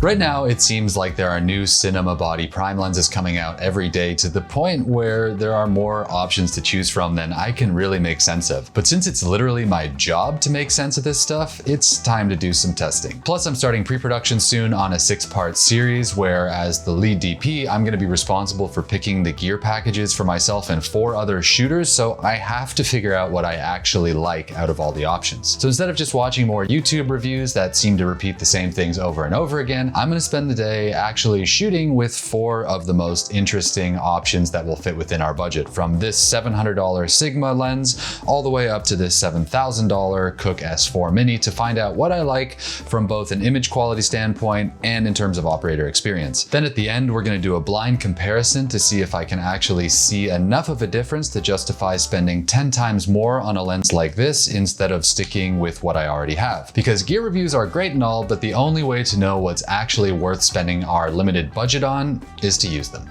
Right now, it seems like there are new cinema body prime lenses coming out every day to the point where there are more options to choose from than I can really make sense of. But since it's literally my job to make sense of this stuff, it's time to do some testing. Plus, I'm starting pre-production soon on a 6-part series where, as the lead DP, I'm gonna be responsible for picking the gear packages for myself and 4 other shooters, so I have to figure out what I actually like out of all the options. So instead of just watching more YouTube reviews that seem to repeat the same things over and over again, I'm gonna spend the day actually shooting with 4 of the most interesting options that will fit within our budget, from this $700 Sigma lens all the way up to this $7,000 Cooke S4 Mini, to find out what I like from both an image quality standpoint and in terms of operator experience. Then at the end, we're gonna do a blind comparison to see if I can actually see enough of a difference to justify spending 10 times more on a lens like this instead of sticking with what I already have. Because gear reviews are great and all, but the only way to know what's actually worth spending our limited budget on is to use them.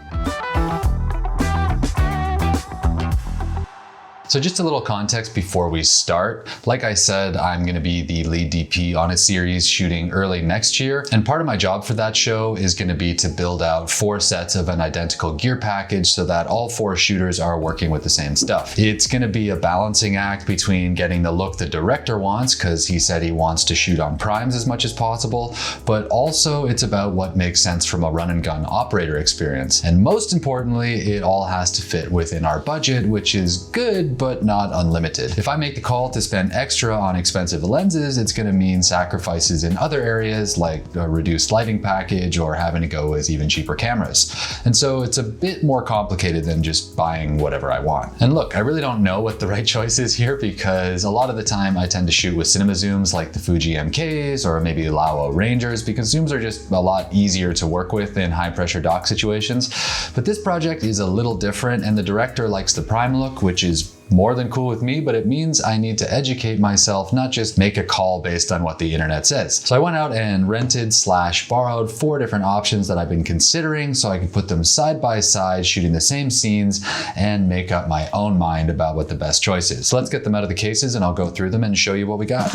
So just a little context before we start. Like I said, I'm gonna be the lead DP on a series shooting early next year. And part of my job for that show is gonna be to build out 4 sets of an identical gear package so that all 4 shooters are working with the same stuff. It's gonna be a balancing act between getting the look the director wants, because he said he wants to shoot on primes as much as possible, but also it's about what makes sense from a run and gun operator experience. And most importantly, it all has to fit within our budget, which is good, but not unlimited. If I make the call to spend extra on expensive lenses, it's gonna mean sacrifices in other areas like a reduced lighting package or having to go with even cheaper cameras. And so it's a bit more complicated than just buying whatever I want. And look, I really don't know what the right choice is here, because a lot of the time I tend to shoot with cinema zooms like the Fuji MKs or maybe Laowa Rangers, because zooms are just a lot easier to work with in high pressure dock situations. But this project is a little different, and the director likes the prime look, which is more than cool with me, but it means I need to educate myself, not just make a call based on what the internet says. So I went out and rented/borrowed 4 different options that I've been considering so I can put them side by side, shooting the same scenes, and make up my own mind about what the best choice is. So let's get them out of the cases and I'll go through them and show you what we got.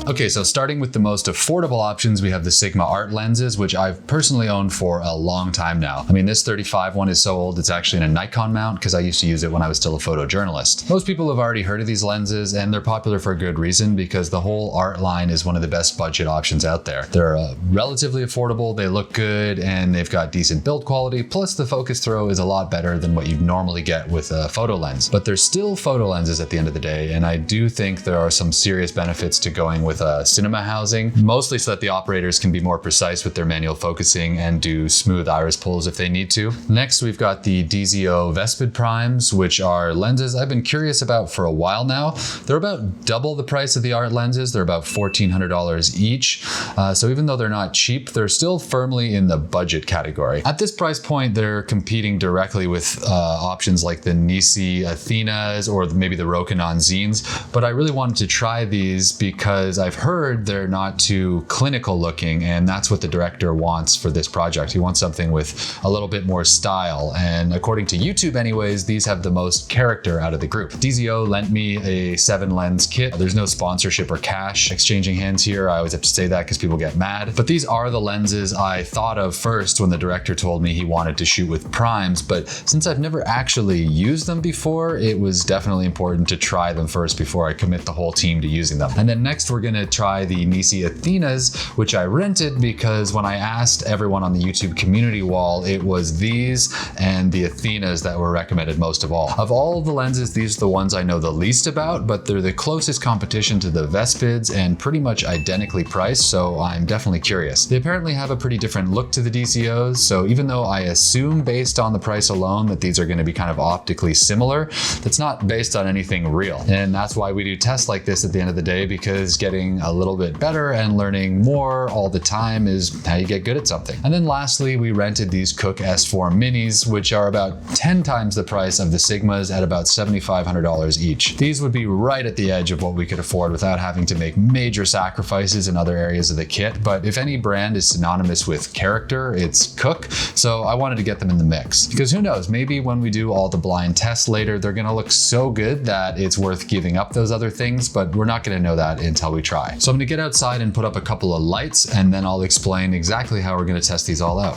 Okay, so starting with the most affordable options, we have the Sigma Art lenses, which I've personally owned for a long time now. I mean, this 35 one is so old, it's actually in a Nikon mount because I used to use it when I was still a photojournalist. Most people have already heard of these lenses, and they're popular for a good reason, because the whole Art line is one of the best budget options out there. They're relatively affordable, they look good, and they've got decent build quality, plus the focus throw is a lot better than what you'd normally get with a photo lens. But they're still photo lenses at the end of the day, and I do think there are some serious benefits to going with cinema housing, mostly so that the operators can be more precise with their manual focusing and do smooth iris pulls if they need to. Next, we've got the DZO Vespid primes, which are lenses I've been curious about for a while now. They're about double the price of the Art lenses. They're about $1,400 each. So even though they're not cheap, they're still firmly in the budget category. At this price point, they're competing directly with options like the Nisi Athenas or maybe the Rokinon Zines. But I really wanted to try these because I've heard they're not too clinical looking, and that's what the director wants for this project. He wants something with a little bit more style, and according to YouTube anyways, these have the most character out of the group. DZO lent me a 7-lens kit. There's no sponsorship or cash exchanging hands here. I always have to say that because people get mad. But these are the lenses I thought of first when the director told me he wanted to shoot with primes, but since I've never actually used them before, it was definitely important to try them first before I commit the whole team to using them. And then next we're gonna try the Nisi Athenas, which I rented because when I asked everyone on the YouTube community wall, it was these and the Athenas that were recommended most of all. Of all the lenses, these are the ones I know the least about, but they're the closest competition to the Vespids and pretty much identically priced, so I'm definitely curious. They apparently have a pretty different look to the DCOs, so even though I assume based on the price alone that these are going to be kind of optically similar, that's not based on anything real. And that's why we do tests like this at the end of the day, because getting getting a little bit better and learning more all the time is how you get good at something. And then lastly, we rented these Cooke S4 minis, which are about 10 times the price of the Sigmas at about $7,500 each. These would be right at the edge of what we could afford without having to make major sacrifices in other areas of the kit. But if any brand is synonymous with character, it's Cooke. So I wanted to get them in the mix because who knows, maybe when we do all the blind tests later, they're gonna look so good that it's worth giving up those other things, but we're not gonna know that until we try. So I'm gonna get outside and put up a couple of lights, and then I'll explain exactly how we're gonna test these all out.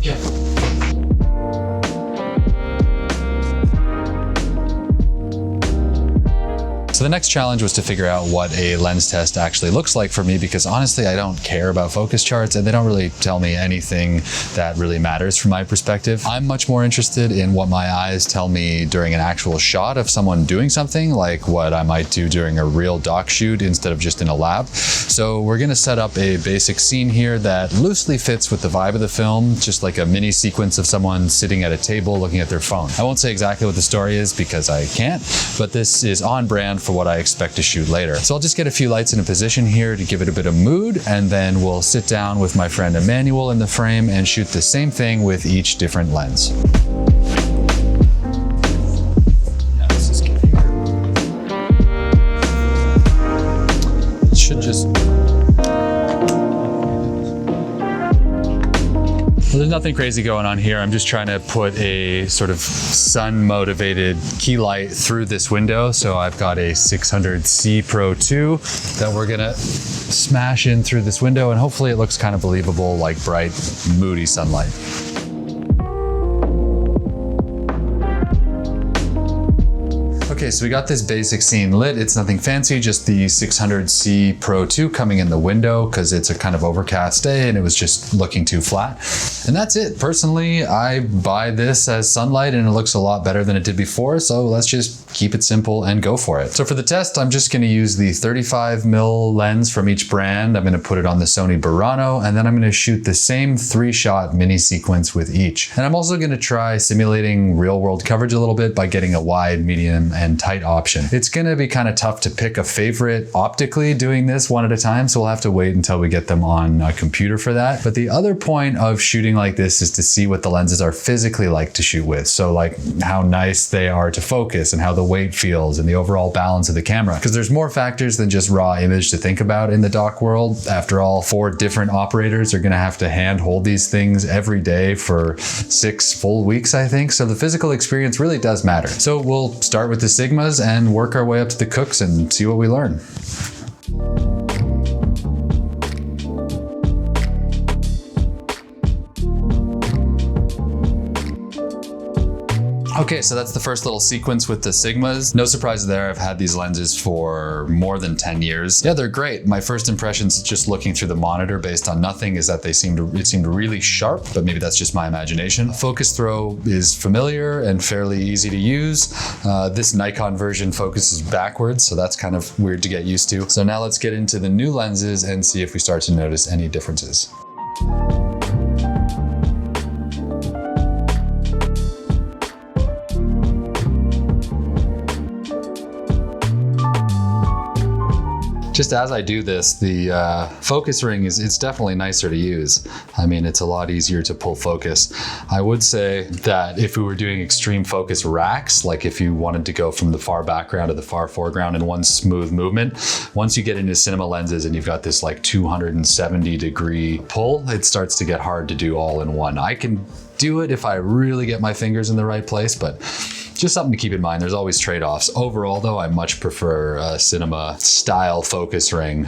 Yeah. So the next challenge was to figure out what a lens test actually looks like for me, because honestly, I don't care about focus charts and they don't really tell me anything that really matters from my perspective. I'm much more interested in what my eyes tell me during an actual shot of someone doing something, like what I might do during a real doc shoot instead of just in a lab. So we're gonna set up a basic scene here that loosely fits with the vibe of the film, just like a mini sequence of someone sitting at a table looking at their phone. I won't say exactly what the story is because I can't, but this is on brand for what I expect to shoot later. So I'll just get a few lights in a position here to give it a bit of mood, and then we'll sit down with my friend Emmanuel in the frame and shoot the same thing with each different lens. Yeah, this is good here. It should just... Well, there's nothing crazy going on here. I'm just trying to put a sort of sun-motivated key light through this window. So I've got a 600C Pro 2 that we're gonna smash in through this window, and hopefully it looks kind of believable, like bright, moody sunlight. Okay, so we got this basic scene lit. It's nothing fancy, just the 600C Pro 2 coming in the window because it's a kind of overcast day and it was just looking too flat. And that's it. Personally, I buy this as sunlight and it looks a lot better than it did before, so let's just keep it simple and go for it. So for the test, I'm just gonna use the 35mm lens from each brand. I'm gonna put it on the Sony Burano, and then I'm gonna shoot the same 3-shot mini sequence with each. And I'm also gonna try simulating real world coverage a little bit by getting a wide, medium, and tight option. It's gonna be kind of tough to pick a favorite optically doing this one at a time, so we'll have to wait until we get them on a computer for that. But the other point of shooting like this is to see what the lenses are physically like to shoot with. So like how nice they are to focus and how the weight feels and the overall balance of the camera. Because there's more factors than just raw image to think about in the doc world. After all, 4 different operators are gonna have to hand hold these things every day for 6 full weeks, I think. So the physical experience really does matter. So we'll start with the Sigmas and work our way up to the Cookes and see what we learn. Okay, so that's the first little sequence with the Sigmas. No surprise there, I've had these lenses for more than 10 years. Yeah, they're great. My first impressions just looking through the monitor based on nothing is that it seemed really sharp, but maybe that's just my imagination. Focus throw is familiar and fairly easy to use. This Nikon version focuses backwards, so that's kind of weird to get used to. So now let's get into the new lenses and see if we start to notice any differences. Just as I do this, the focus ring it's definitely nicer to use. I mean, it's a lot easier to pull focus. I would say that if we were doing extreme focus racks, like if you wanted to go from the far background to the far foreground in one smooth movement, once you get into cinema lenses and you've got this like 270-degree pull, it starts to get hard to do all in one. I can do it if I really get my fingers in the right place, but just something to keep in mind. There's always trade-offs. Overall though, I much prefer a cinema style focus ring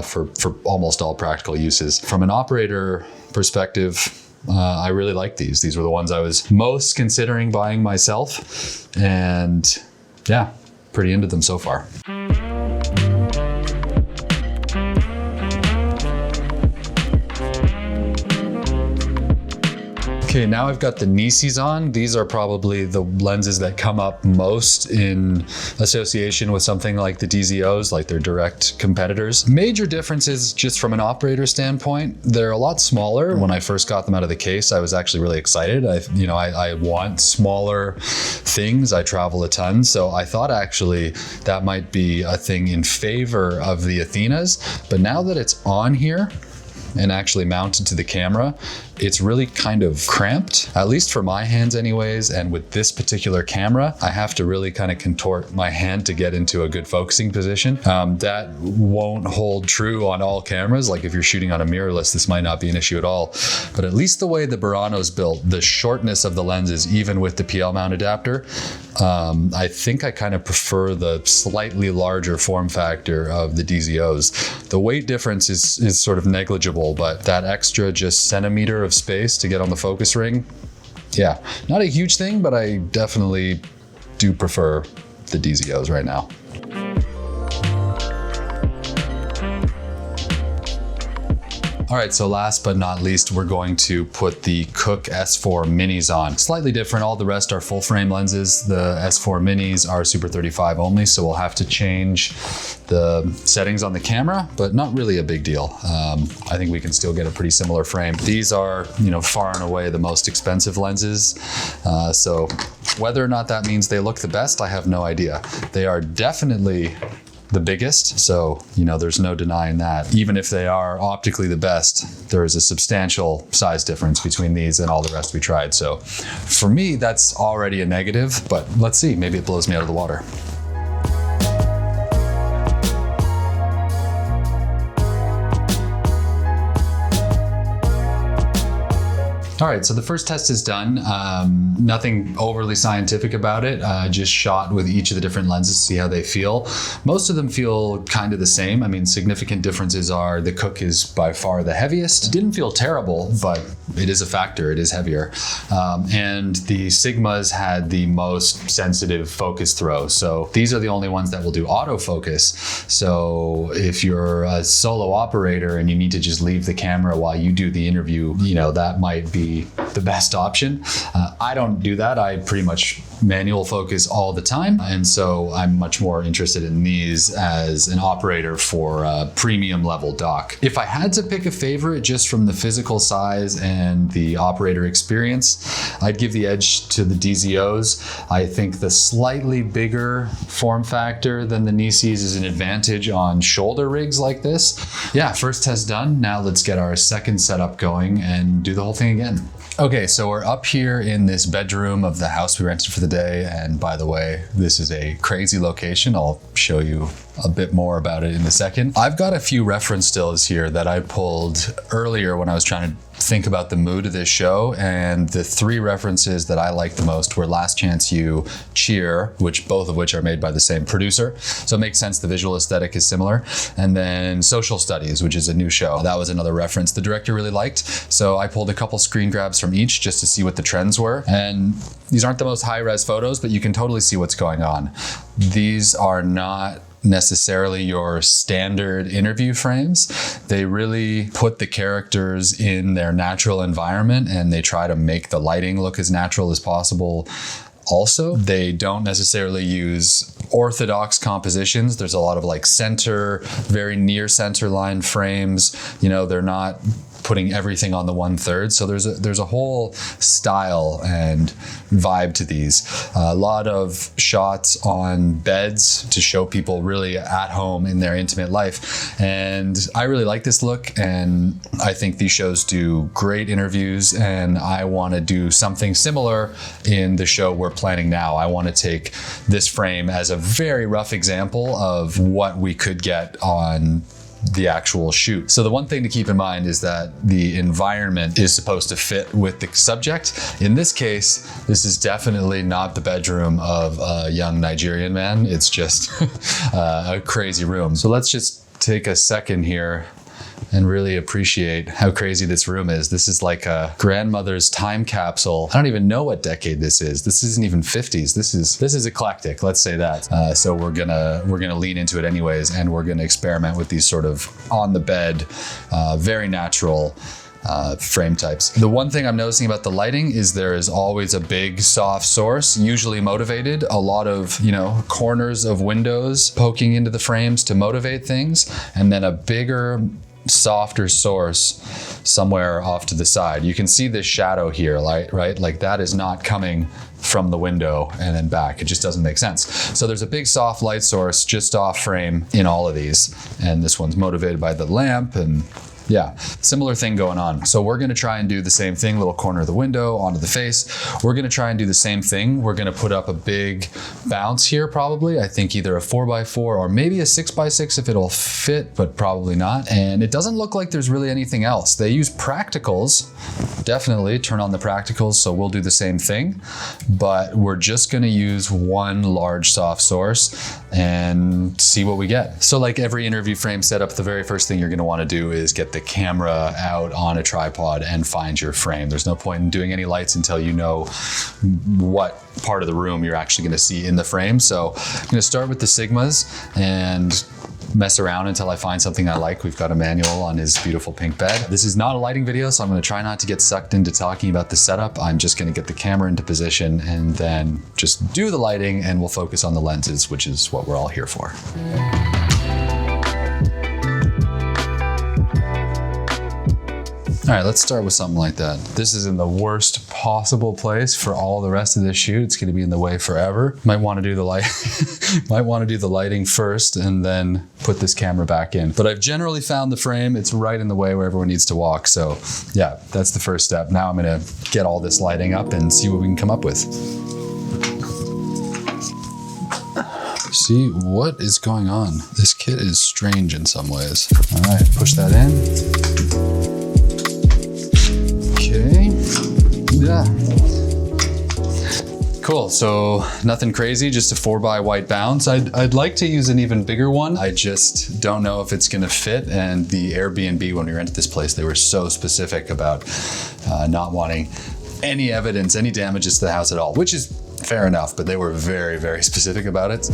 for almost all practical uses. From an operator perspective, I really like these. These were the ones I was most considering buying myself, and yeah, pretty into them so far. Okay, now I've got the Nisis on. These are probably the lenses that come up most in association with something like the DZOs, like their direct competitors. Major differences just from an operator standpoint, they're a lot smaller. When I first got them out of the case, I was actually really excited. I want smaller things. I travel a ton, so I thought actually that might be a thing in favor of the Athenas. But now that it's on here and actually mounted to the camera, it's really kind of cramped, at least for my hands anyways. And with this particular camera, I have to really kind of contort my hand to get into a good focusing position. That won't hold true on all cameras. Like if you're shooting on a mirrorless, this might not be an issue at all. But at least the way the Burano's built, the shortness of the lenses, even with the PL mount adapter, I think I kind of prefer the slightly larger form factor of the DZOs. The weight difference is sort of negligible, but that extra just centimeter of space to get on the focus ring, yeah, not a huge thing, but I definitely do prefer the DZOs right now. All right, so last but not least, we're going to put the Cooke S4 minis on. Slightly different, all the rest are full frame lenses. The S4 minis are Super 35 only, so we'll have to change the settings on the camera, but not really a big deal. I think we can still get a pretty similar frame. These are, far and away the most expensive lenses. So whether or not that means they look the best, I have no idea. They are definitely the biggest, so there's no denying that. Even if they are optically the best, there is a substantial size difference between these and all the rest we tried. So for me, that's already a negative, but let's see, maybe it blows me out of the water. All right, so the first test is done. Nothing overly scientific about it. Just shot with each of the different lenses to see how they feel. Most of them feel kind of the same. I mean, significant differences are the Cooke is by far the heaviest. Didn't feel terrible, but it is a factor. It is heavier. And the Sigmas had the most sensitive focus throw. So these are the only ones that will do autofocus. So if you're a solo operator and you need to just leave the camera while you do the interview, that might be the best option. I don't do that. I pretty much manual focus all the time. And so I'm much more interested in these as an operator for a premium level dock. If I had to pick a favorite just from the physical size and the operator experience, I'd give the edge to the DZOs. I think the slightly bigger form factor than the Nisis is an advantage on shoulder rigs like this. Yeah, first test done. Now let's get our second setup going and do the whole thing again. Okay, so we're up here in this bedroom of the house we rented for the day. And by the way, this is a crazy location. I'll show you a bit more about it in a second. I've got a few reference stills here that I pulled earlier when I was trying to think about the mood of this show, and the three references that I liked the most were Last Chance U, Cheer, both of which are made by the same producer, so it makes sense the visual aesthetic is similar, and then Social Studies, which is a new show. That was another reference the director really liked, so I pulled a couple screen grabs from each just to see what the trends were, and these aren't the most high-res photos, but you can totally see what's going on. These are not necessarily your standard interview frames. They really put the characters in their natural environment and they try to make the lighting look as natural as possible. Also, they don't necessarily use orthodox compositions. There's a lot of center, very near center line frames. They're not putting everything on the 1/3. So there's a whole style and vibe to these. A lot of shots on beds to show people really at home in their intimate life. And I really like this look, and I think these shows do great interviews, and I want to do something similar in the show we're planning now. I want to take this frame as a very rough example of what we could get on the actual shoot. So the one thing to keep in mind is that the environment is supposed to fit with the subject. In this case, this is definitely not the bedroom of a young Nigerian man. It's just a crazy room. So let's just take a second here and really appreciate how crazy this room is. This is like a grandmother's time capsule. I don't even know what decade this is. This isn't even 50s. This is eclectic, let's say that. So we're gonna lean into it anyways, and we're gonna experiment with these sort of on the bed, very natural frame types. The one thing I'm noticing about the lighting is there is always a big soft source, usually motivated, a lot of, corners of windows poking into the frames to motivate things, and then a bigger, softer source somewhere off to the side. You can see this shadow here, right? Like that is not coming from the window and then back. It just doesn't make sense. So there's a big soft light source just off frame in all of these. And this one's motivated by the lamp, and yeah, similar thing going on. So we're gonna try and do the same thing, little corner of the window onto the face. We're gonna try and do the same thing. We're gonna put up a big bounce here probably. I think either a 4x4 or maybe a 6x6 if it'll fit, but probably not. And it doesn't look like there's really anything else. They use practicals, definitely turn on the practicals, so we'll do the same thing. But we're just gonna use one large soft source and see what we get. So like every interview frame setup, the very first thing you're gonna wanna do is get the camera out on a tripod and find your frame. There's no point in doing any lights until you know what part of the room you're actually gonna see in the frame. So I'm gonna start with the Sigmas and mess around until I find something I like. We've got a manual on his beautiful pink bed. This is not a lighting video, so I'm gonna try not to get sucked into talking about the setup. I'm just gonna get the camera into position and then just do the lighting, and we'll focus on the lenses, which is what we're all here for. All right, let's start with something like that. This is in the worst possible place for all the rest of this shoot. It's gonna be in the way forever. Might wanna do the lighting first and then put this camera back in. But I've generally found the frame. It's right in the way where everyone needs to walk. So yeah, that's the first step. Now I'm gonna get all this lighting up and see what we can come up with. See what is going on. This kit is strange in some ways. All right, push that in. Okay, yeah. Cool, so nothing crazy, just a 4x white bounce. I'd like to use an even bigger one. I just don't know if it's gonna fit, and the Airbnb, when we rented this place, they were so specific about not wanting any evidence, any damages to the house at all, which is fair enough, but they were very, very specific about it.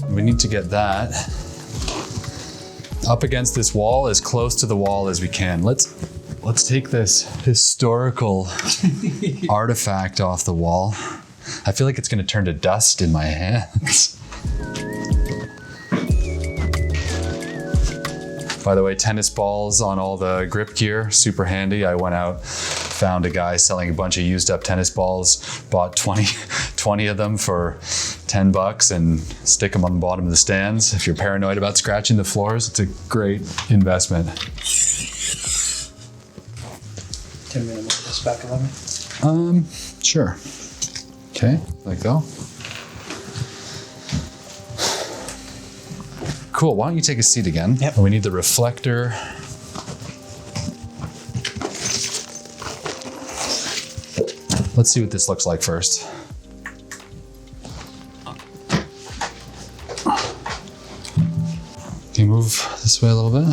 We need to get that up against this wall, as close to the wall as we can. Let's take this historical artifact off the wall. I feel like it's gonna turn to dust in my hands. By the way, tennis balls on all the grip gear, super handy. I went out, found a guy selling a bunch of used up tennis balls, bought 20 of them for $10 and stick them on the bottom of the stands. If you're paranoid about scratching the floors, it's a great investment. 10 minutes, this back 11? Sure. Okay, let go. Cool, why don't you take a seat again? Yep. We need the reflector. Let's see what this looks like first. Can you move this way a little bit?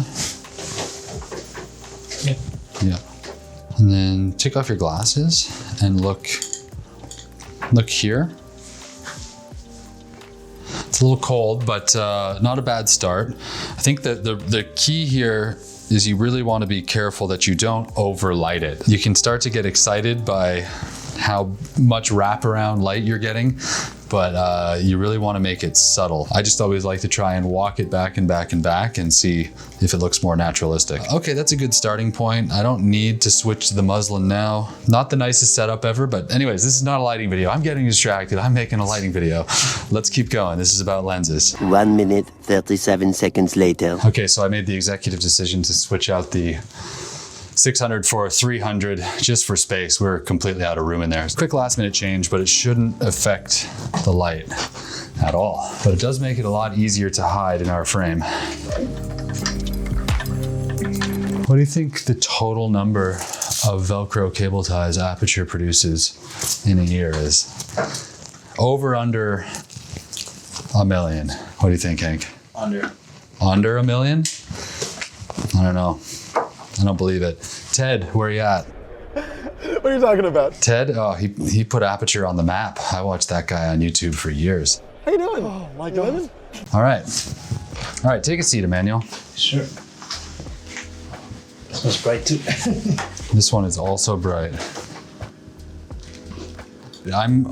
Yep. Yeah. And then take off your glasses and look here. It's a little cold, but not a bad start. I think that the key here is you really want to be careful that you don't overlight it. You can start to get excited by how much wraparound light you're getting, but you really want to make it subtle. I just always like to try and walk it back and back and back and see if it looks more naturalistic. Okay, that's a good starting point. I don't need to switch to the muslin now. Not the nicest setup ever, but anyways, this is not a lighting video. I'm getting distracted. I'm making a lighting video. Let's keep going. This is about lenses. 1 minute, 37 seconds later. Okay, so I made the executive decision to switch out the 600 for a 300 just for space. We're completely out of room in there. Quick last minute change, but it shouldn't affect the light at all. But it does make it a lot easier to hide in our frame. What do you think the total number of Velcro cable ties Aperture produces in a year is? Over, under a million. What do you think, Hank? Under. Under a million? I don't know. I don't believe it. Ted, where are you at? What are you talking about? Ted, oh, he put aperture on the map. I watched that guy on YouTube for years. How you doing? Oh my God. All right, take a seat, Emmanuel. Sure. This one's bright too. This one is also bright. I'm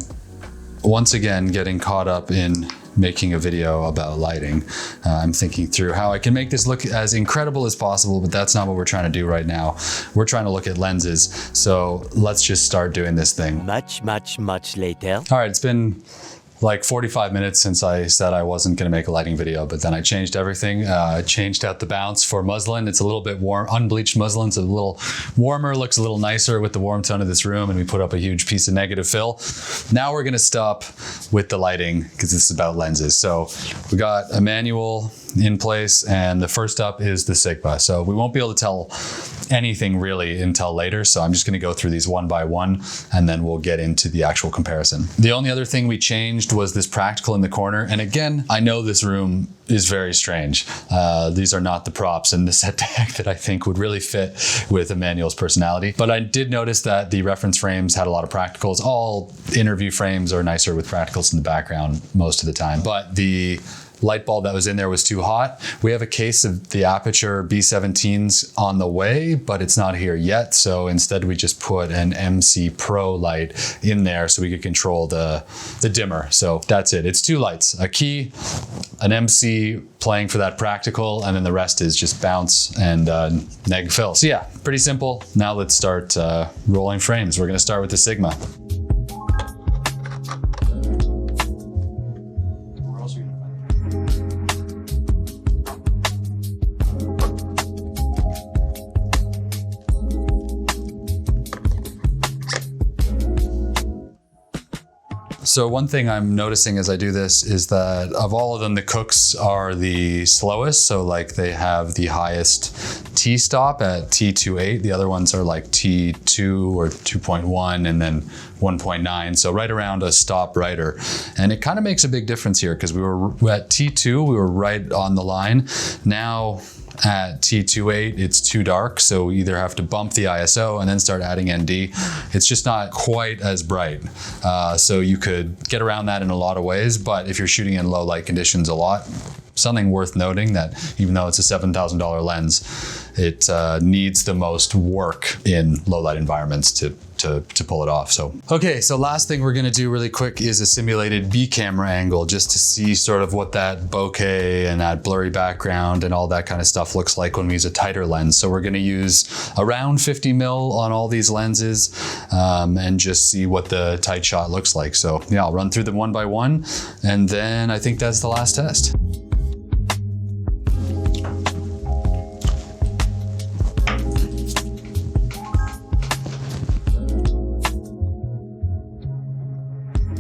once again getting caught up in making a video about lighting. I'm thinking through how I can make this look as incredible as possible, but that's not what we're trying to do right now. We're trying to look at lenses. So let's just start doing this thing. Much later. All right, it's been like 45 minutes since I said I wasn't gonna make a lighting video, but then I changed everything. I changed out the bounce for muslin. It's a little bit warm, unbleached muslin, so a little warmer, looks a little nicer with the warm tone of this room, and we put up a huge piece of negative fill. Now we're gonna stop with the lighting because this is about lenses. So we got a manual in place, and the first up is the Sigma. So we won't be able to tell anything really until later. So I'm just gonna go through these one by one, and then we'll get into the actual comparison. The only other thing we changed was this practical in the corner. And again, I know this room is very strange. These are not the props in the set deck that I think would really fit with Emmanuel's personality. But I did notice that the reference frames had a lot of practicals. All interview frames are nicer with practicals in the background most of the time. But the light bulb that was in there was too hot. We have a case of the Aperture B17s on the way, but it's not here yet. So instead we just put an MC Pro light in there so we could control the dimmer. So that's it. It's two lights, a key, an MC playing for that practical, and then the rest is just bounce and neg fill. So yeah, pretty simple. Now let's start rolling frames. We're gonna start with the Sigma. So one thing I'm noticing as I do this is that of all of them, the Cookes are the slowest. So like they have the highest T-stop at T28. The other ones are like T2 or 2.1 and then 1.9. So right around a stop brighter. And it kind of makes a big difference here because we were at T2, we were right on the line. Now at T28, it's too dark, so we either have to bump the ISO and then start adding ND. It's just not quite as bright. So you could get around that in a lot of ways, but if you're shooting in low light conditions a lot, something worth noting that even though it's a $7,000 lens, it needs the most work in low light environments to pull it off. So, okay, so last thing we're gonna do really quick is a simulated B camera angle just to see sort of what that bokeh and that blurry background and all that kind of stuff looks like when we use a tighter lens. So we're gonna use around 50 mil on all these lenses and just see what the tight shot looks like. So yeah, I'll run through them one by one, and then I think that's the last test.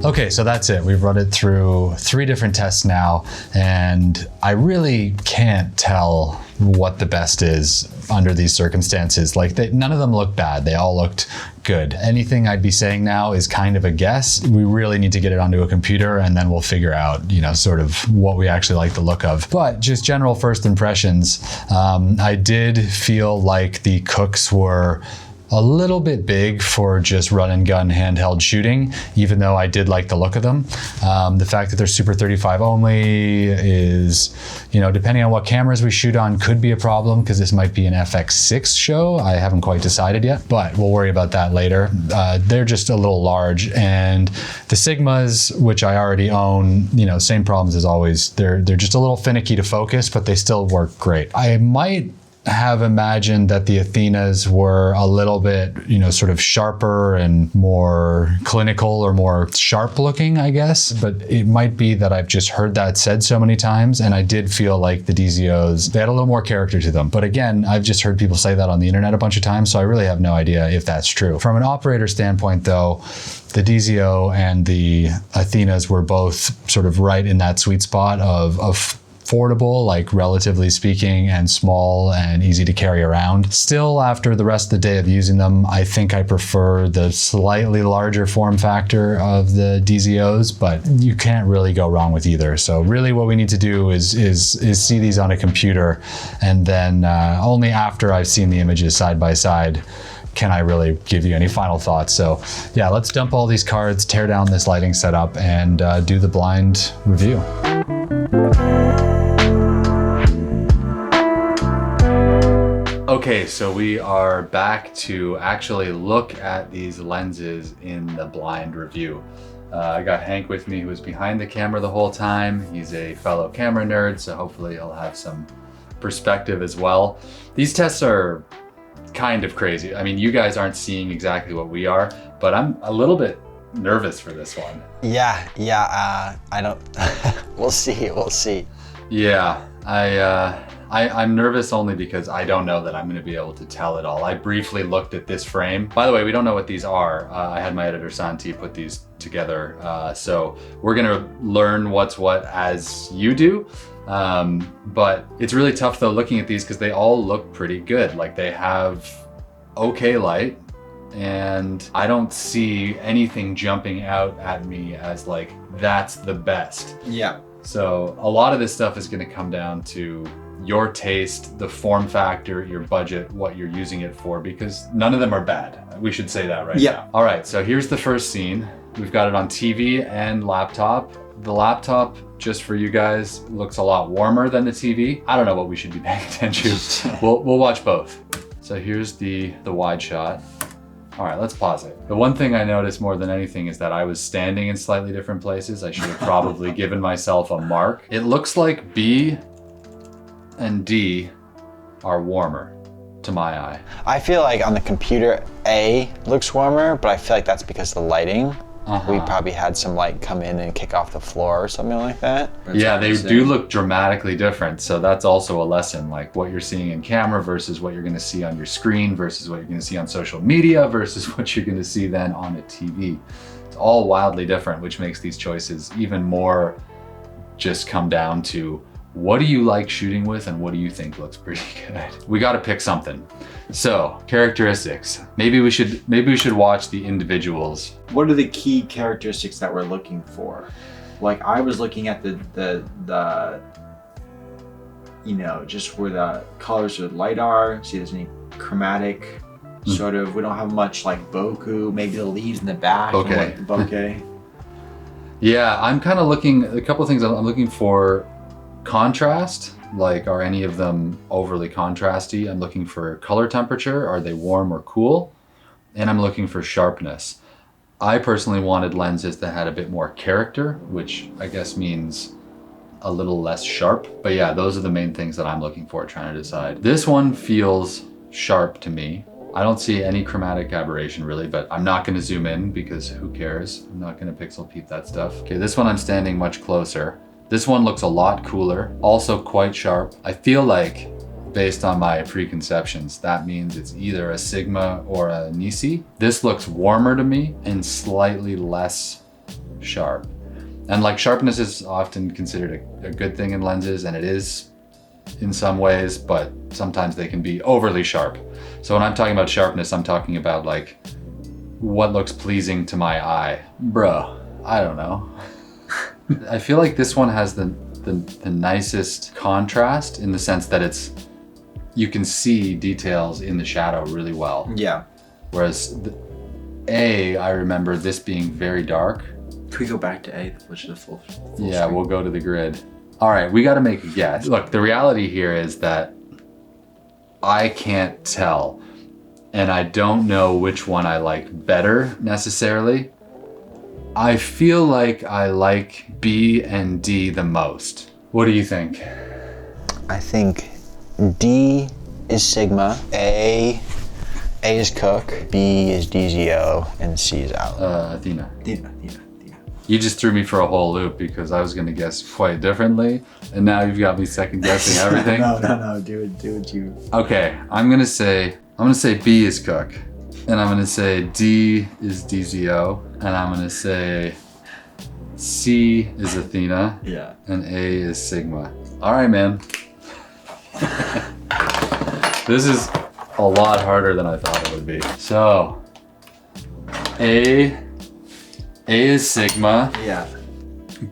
Okay, so that's it. We've run it through 3 different tests now, and I really can't tell what the best is under these circumstances. Like none of them look bad. They all looked good. Anything I'd be saying now is kind of a guess. We really need to get it onto a computer and then we'll figure out, you know, sort of what we actually like the look of. But just general first impressions, I did feel like the Cookes were a little bit big for just run and gun handheld shooting, even though I did like the look of them. The fact that they're Super 35 only is, you know, depending on what cameras we shoot on could be a problem because this might be an FX6 show. I haven't quite decided yet, but we'll worry about that later. They're just a little large, and the Sigmas, which I already own, you know, same problems as always. They're just a little finicky to focus, but they still work great. I might have imagined that the Athenas were a little bit, you know, sort of sharper and more clinical or more sharp looking, I guess. But it might be that I've just heard that said so many times, and I did feel like the DZOs, they had a little more character to them. But again, I've just heard people say that on the internet a bunch of times, so I really have no idea if that's true. From an operator standpoint though, the DZO and the Athenas were both sort of right in that sweet spot of affordable, like relatively speaking, and small and easy to carry around. Still, after the rest of the day of using them, I think I prefer the slightly larger form factor of the DZOs, but you can't really go wrong with either. So really what we need to do is see these on a computer, and then only after I've seen the images side by side can I really give you any final thoughts? So yeah, let's dump all these cards, tear down this lighting setup, and do the blind review. Okay, so we are back to actually look at these lenses in the blind review. I got Hank with me, who was behind the camera the whole time. He's a fellow camera nerd, so hopefully he'll have some perspective as well. These tests are kind of crazy. I mean, you guys aren't seeing exactly what we are, but I'm a little bit nervous for this one. Yeah, I don't, we'll see. Yeah, I'm nervous only because I don't know that I'm gonna be able to tell it all. I briefly looked at this frame. By the way, we don't know what these are. I had my editor Santi put these together. So we're gonna learn what's what as you do. But it's really tough though looking at these because they all look pretty good. Like they have okay light, and I don't see anything jumping out at me as like, that's the best. Yeah. So a lot of this stuff is gonna come down to your taste, the form factor, your budget, what you're using it for, because none of them are bad. We should say that right now. All right, so here's the first scene. We've got it on TV and laptop. The laptop, just for you guys, looks a lot warmer than the TV. I don't know what we should be paying attention to. We'll watch both. So here's the wide shot. All right, let's pause it. The one thing I noticed more than anything is that I was standing in slightly different places. I should have probably given myself a mark. It looks like B and D are warmer to my eye. I feel like on the computer, A looks warmer, but I feel like that's because of the lighting. We probably had some light come in and kick off the floor or something like that. Yeah, they do look dramatically different. So that's also a lesson, like what you're seeing in camera versus what you're gonna see on your screen versus what you're gonna see on social media versus what you're gonna see then on a TV. It's all wildly different, which makes these choices even more just come down to what do you like shooting with and what do you think looks pretty good? We gotta pick something. So, characteristics. Maybe we should watch the individuals. What are the key characteristics that we're looking for? Like I was looking at the you know, just where the colors of the light are, see if there's any chromatic sort of, we don't have much like bokeh, maybe the leaves in the back. Okay. Bokeh. Yeah, I'm kind of looking, a couple of things I'm looking for. Contrast, like are any of them overly contrasty? I'm looking for color temperature, are they warm or cool? And I'm looking for sharpness. I personally wanted lenses that had a bit more character, which I guess means a little less sharp. But yeah, those are the main things that I'm looking for, trying to decide. This one feels sharp to me. I don't see any chromatic aberration really, but I'm not gonna zoom in because who cares? I'm not gonna pixel peep that stuff. Okay, this one I'm standing much closer. This one looks a lot cooler, also quite sharp. I feel like, based on my preconceptions, that means it's either a Sigma or a Nisi. This looks warmer to me and slightly less sharp. And like sharpness is often considered a good thing in lenses, and it is in some ways, but sometimes they can be overly sharp. So when I'm talking about sharpness, I'm talking about like what looks pleasing to my eye. Bro, I don't know. I feel like this one has the nicest contrast in the sense that you can see details in the shadow really well. Yeah. Whereas I remember this being very dark. Can we go back to A, which is the full Yeah, screen? we'll go to the grid. All right, we gotta make a guess. Look, the reality here is that I can't tell, and I don't know which one I like better necessarily. I feel like I like B and D the most. What do you think? I think D is Sigma, A is Cooke, B is DZO, and C is out. Athena. Athena. You just threw me for a whole loop because I was gonna guess quite differently, and now you've got me second guessing everything. No, do what you. Okay, I'm gonna say B is Cooke, and I'm gonna say D is DZO, and I'm gonna say C is Athena, Yeah. and A is Sigma. All right, man. This is a lot harder than I thought it would be. So, A is Sigma, Yeah.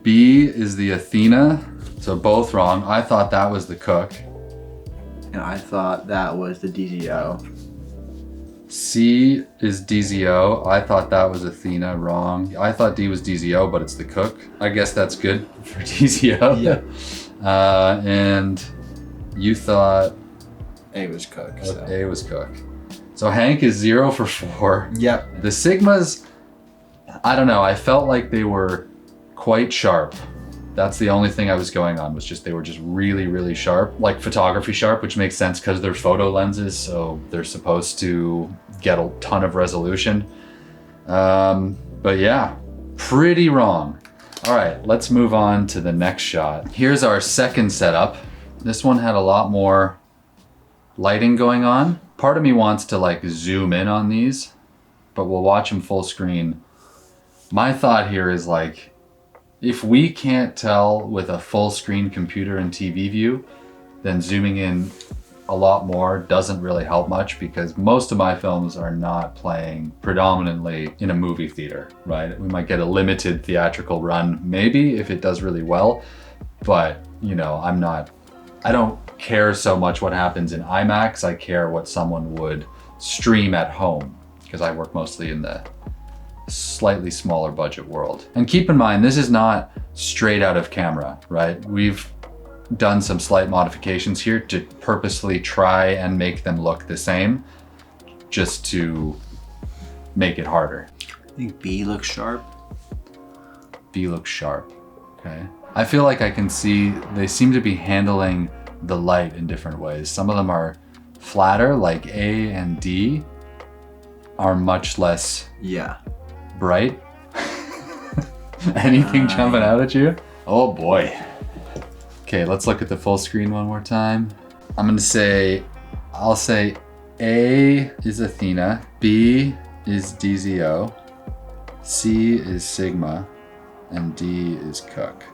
B is the Athena, so both wrong. I thought that was the Cooke. And I thought that was the DZO. C is DZO. I thought that was Athena, wrong. I thought D was DZO, but it's the Cooke. I guess that's good for DZO. Yeah. And you thought A was Cooke. So. A was Cooke. So Hank is 0 for 4. Yep. The Sigmas, I don't know. I felt like they were quite sharp. That's the only thing I was going on, was just they were just really, really sharp, like photography sharp, which makes sense because they're photo lenses, so they're supposed to get a ton of resolution. But yeah, pretty wrong. All right, let's move on to the next shot. Here's our second setup. This one had a lot more lighting going on. Part of me wants to like zoom in on these, but we'll watch them full screen. My thought here is like, if we can't tell with a full screen computer and TV view, then zooming in a lot more doesn't really help much, because most of my films are not playing predominantly in a movie theater, right? We might get a limited theatrical run, maybe, if it does really well, but you know, I don't care so much what happens in IMAX. I care what someone would stream at home, because I work mostly in the slightly smaller budget world. And keep in mind, this is not straight out of camera, right? We've done some slight modifications here to purposely try and make them look the same, just to make it harder. I think B looks sharp. B looks sharp, okay. I feel like I can see they seem to be handling the light in different ways. Some of them are flatter, like A and D are much less bright. Anything jumping out at you? Oh boy. Okay, let's look at the full screen one more time. I'll say A is Athena, B is DZO, C is Sigma, and D is Cooke.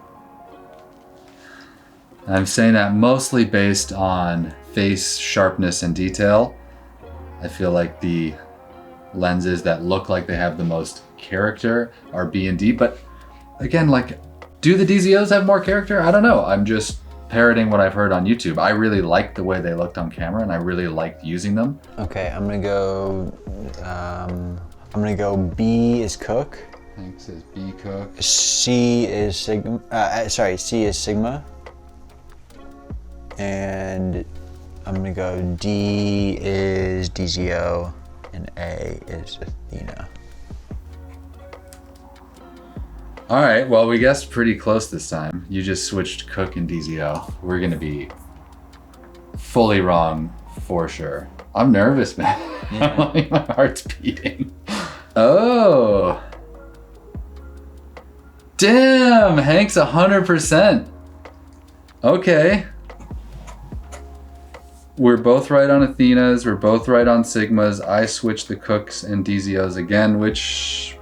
And I'm saying that mostly based on face sharpness and detail. I feel like the lenses that look like they have the most character are B and D, but again, like, do the DZOs have more character? I don't know. I'm just parroting what I've heard on YouTube. I really liked the way they looked on camera, and I really liked using them. Okay, I'm gonna go B is Cooke. Hank says B Cooke. C is Sigma. C is Sigma. And I'm gonna go D is DZO, and A is Athena. All right, well, we guessed pretty close this time. You just switched Cooke and DZO. We're gonna be fully wrong for sure. I'm nervous, man. Yeah. My heart's beating. Oh. Damn, Hank's 100%. Okay. We're both right on Athenas. We're both right on Sigmas. I switched the Cookes and DZOs again, which,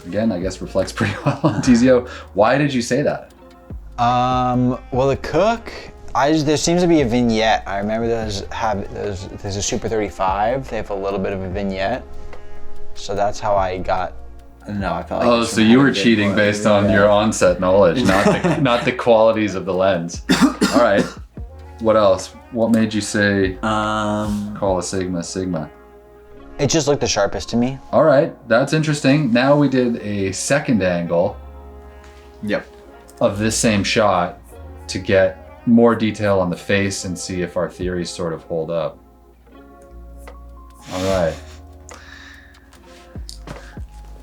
again, I guess reflects pretty well on DZO. Why did you say that? Well, the Cooke, there seems to be a vignette. I remember there's a Super 35. They have a little bit of a vignette. So that's how I got. No, I felt like. Oh, so you were cheating based on your onset knowledge, not the qualities of the lens. All right. What else? What made you say call a Sigma? It just looked the sharpest to me. All right, that's interesting. Now we did a second angle. Yep. Of this same shot to get more detail on the face and see if our theories sort of hold up. All right.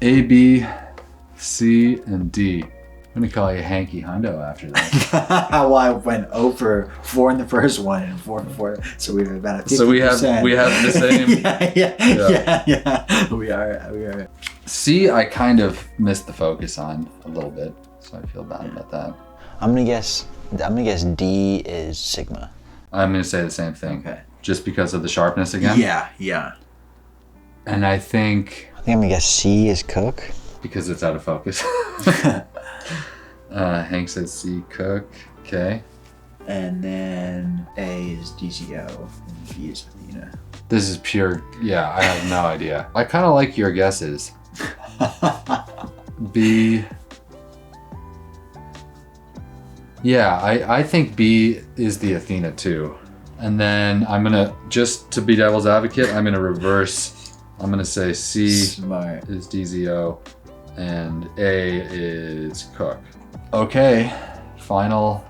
A, B, C, and D. I'm gonna call you Hanky Hundo after that. Well, I went 0 for 4 in the first one and 4 for 4, so we have about a 50%. So we have the same. yeah. We are. C, I kind of missed the focus on a little bit, so I feel bad about that. I'm gonna guess D is Sigma. I'm gonna say the same thing. Okay. Just because of the sharpness again. Yeah. And I think I'm gonna guess C is Cooke. because it's out of focus. Hank said C, Cooke. Okay. And then A is DZO and B is Athena. This is pure. Yeah, I have no idea. I kind of like your guesses. B. Yeah, I think B is the Athena too. And then I'm gonna, just to be devil's advocate, I'm gonna reverse. I'm gonna say C Smart. is DZO and A is Cooke. Okay, final.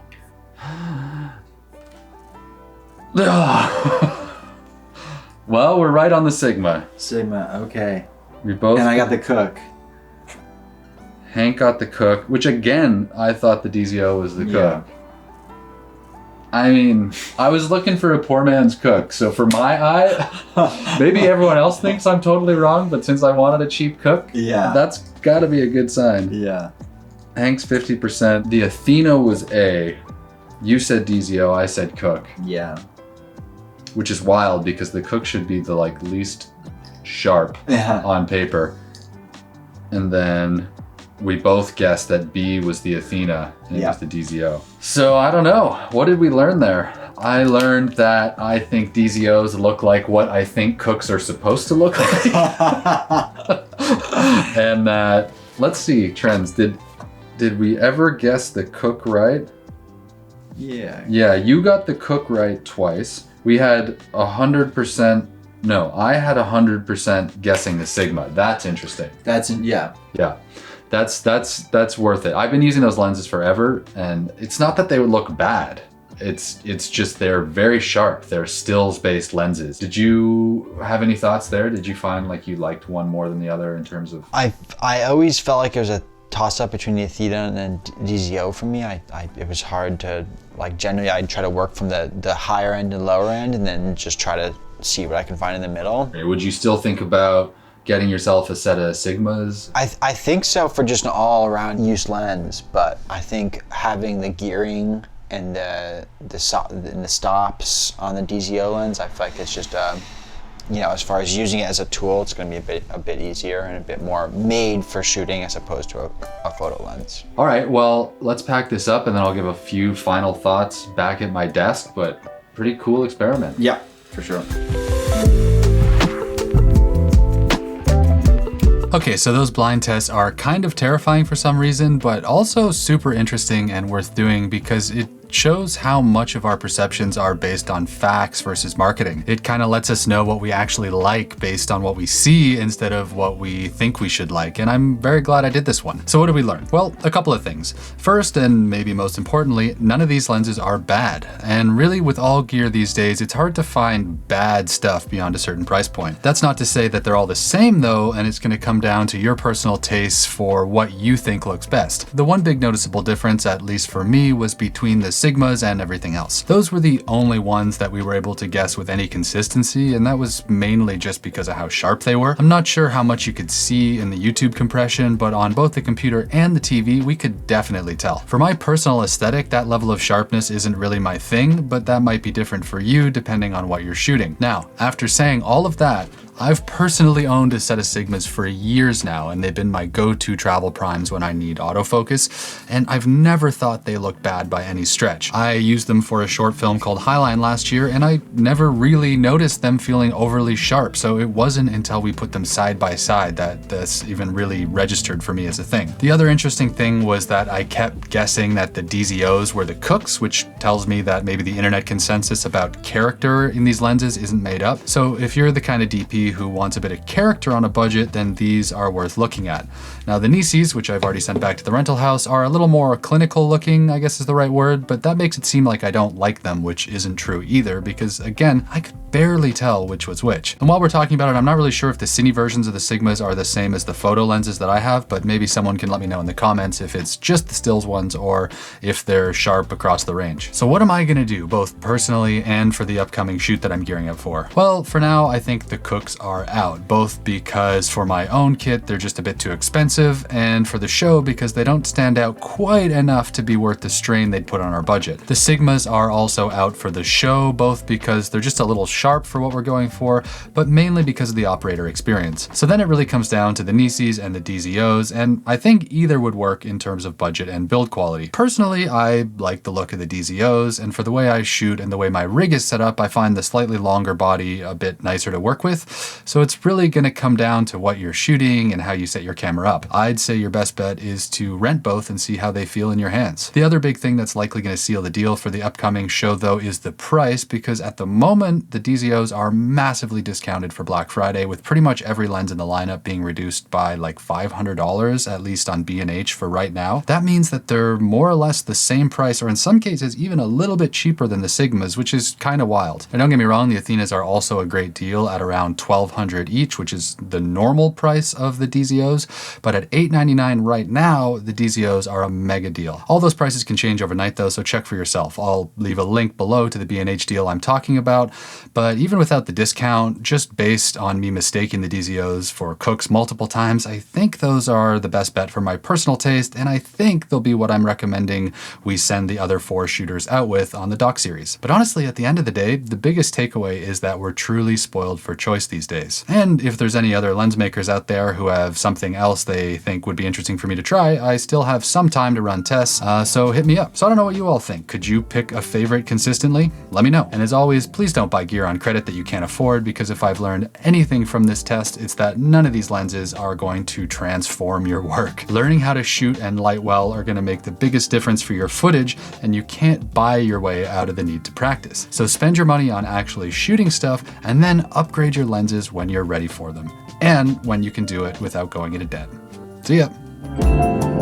Well, we're right on the Sigma. Sigma, okay. We both. And I got the Cooke. Hank got the Cooke, which again, I thought the DZO was the Yeah. Cooke. I mean, I was looking for a poor man's Cooke, so for my eye, maybe everyone else thinks I'm totally wrong, but since I wanted a cheap Cooke, Yeah. that's gotta be a good sign. Yeah. Hank's 50%. The Athena was A. You said DZO, I said Cooke, Yeah. which is wild because the Cooke should be the like least sharp Yeah. on paper. And then we both guessed that B was the Athena and it was the DZO. So I don't know. What did we learn there? I learned that I think DZOs look like what I think Cookes are supposed to look like. And that, let's see, trends. Did we ever guess the Cooke right? Yeah. Yeah, you got the Cooke right twice. We had 100%, no, I had 100% guessing the Sigma. That's interesting. Yeah. Yeah, that's worth it. I've been using those lenses forever, and it's not that they would look bad. It's just they're very sharp. They're stills-based lenses. Did you have any thoughts there? Did you find like you liked one more than the other in terms of? I always felt like it was a toss-up between the Athena and then DZO for me. It was hard to, like, generally I'd try to work from the higher end and lower end and then just try to see what I can find in the middle. Would you still think about getting yourself a set of Sigmas? I think so for just an all-around use lens, but I think having the gearing and the stops on the DZO lens, I feel like it's just you know, as far as using it as a tool, it's going to be a bit easier and a bit more made for shooting as opposed to a photo lens. All right, well, let's pack this up and then I'll give a few final thoughts back at my desk, but pretty cool experiment. Yeah, for sure. Okay, so those blind tests are kind of terrifying for some reason, but also super interesting and worth doing because it shows how much of our perceptions are based on facts versus marketing. It kind of lets us know what we actually like based on what we see instead of what we think we should like, and I'm very glad I did this one. So what did we learn? Well, a couple of things. First, and maybe most importantly, none of these lenses are bad. And really with all gear these days, it's hard to find bad stuff beyond a certain price point. That's not to say that they're all the same though, and it's gonna come down to your personal tastes for what you think looks best. The one big noticeable difference, at least for me, was between the Sigmas and everything else. Those were the only ones that we were able to guess with any consistency, and that was mainly just because of how sharp they were. I'm not sure how much you could see in the YouTube compression, but on both the computer and the TV, we could definitely tell. For my personal aesthetic, that level of sharpness isn't really my thing, but that might be different for you depending on what you're shooting. Now, after saying all of that, I've personally owned a set of Sigmas for years now, and they've been my go-to travel primes when I need autofocus, and I've never thought they looked bad by any stretch. I used them for a short film called Highline last year, and I never really noticed them feeling overly sharp, so it wasn't until we put them side by side that this even really registered for me as a thing. The other interesting thing was that I kept guessing that the DZOs were the Cookes, which tells me that maybe the internet consensus about character in these lenses isn't made up. So if you're the kind of DP who wants a bit of character on a budget, then these are worth looking at. Now the Nisis, which I've already sent back to the rental house, are a little more clinical looking, I guess is the right word, but that makes it seem like I don't like them, which isn't true either, because again, I could barely tell which was which. And while we're talking about it, I'm not really sure if the cine versions of the Sigmas are the same as the photo lenses that I have, but maybe someone can let me know in the comments if it's just the stills ones or if they're sharp across the range. So what am I gonna do, both personally and for the upcoming shoot that I'm gearing up for? Well, for now, I think the Cookes are out, both because for my own kit, they're just a bit too expensive, and for the show because they don't stand out quite enough to be worth the strain they'd put on our budget. The Sigmas are also out for the show, both because they're just a little sharp for what we're going for, but mainly because of the operator experience. So then it really comes down to the Nisis and the DZOs, and I think either would work in terms of budget and build quality. Personally, I like the look of the DZOs, and for the way I shoot and the way my rig is set up, I find the slightly longer body a bit nicer to work with. So it's really gonna come down to what you're shooting and how you set your camera up. I'd say your best bet is to rent both and see how they feel in your hands. The other big thing that's likely gonna seal the deal for the upcoming show though is the price, because at the moment, the DZOs are massively discounted for Black Friday, with pretty much every lens in the lineup being reduced by like $500, at least on B&H for right now. That means that they're more or less the same price, or in some cases even a little bit cheaper than the Sigmas, which is kind of wild. And don't get me wrong, the Athenas are also a great deal at around $1,200 each, which is the normal price of the DZOs, but at $899 right now, the DZOs are a mega deal. All those prices can change overnight though, so check for yourself. I'll leave a link below to the B&H deal I'm talking about, but even without the discount, just based on me mistaking the DZOs for Cookes multiple times, I think those are the best bet for my personal taste, and I think they'll be what I'm recommending we send the other 4 shooters out with on the doc series. But honestly, at the end of the day, the biggest takeaway is that we're truly spoiled for choice these days. And if there's any other lens makers out there who have something else they think would be interesting for me to try, I still have some time to run tests, so hit me up. So I don't know what you all think. Could you pick a favorite consistently? Let me know. And as always, please don't buy gear on credit that you can't afford, because if I've learned anything from this test, it's that none of these lenses are going to transform your work. Learning how to shoot and light well are going to make the biggest difference for your footage, and you can't buy your way out of the need to practice. So spend your money on actually shooting stuff, and then upgrade your lenses when you're ready for them, and when you can do it without going into debt. See ya.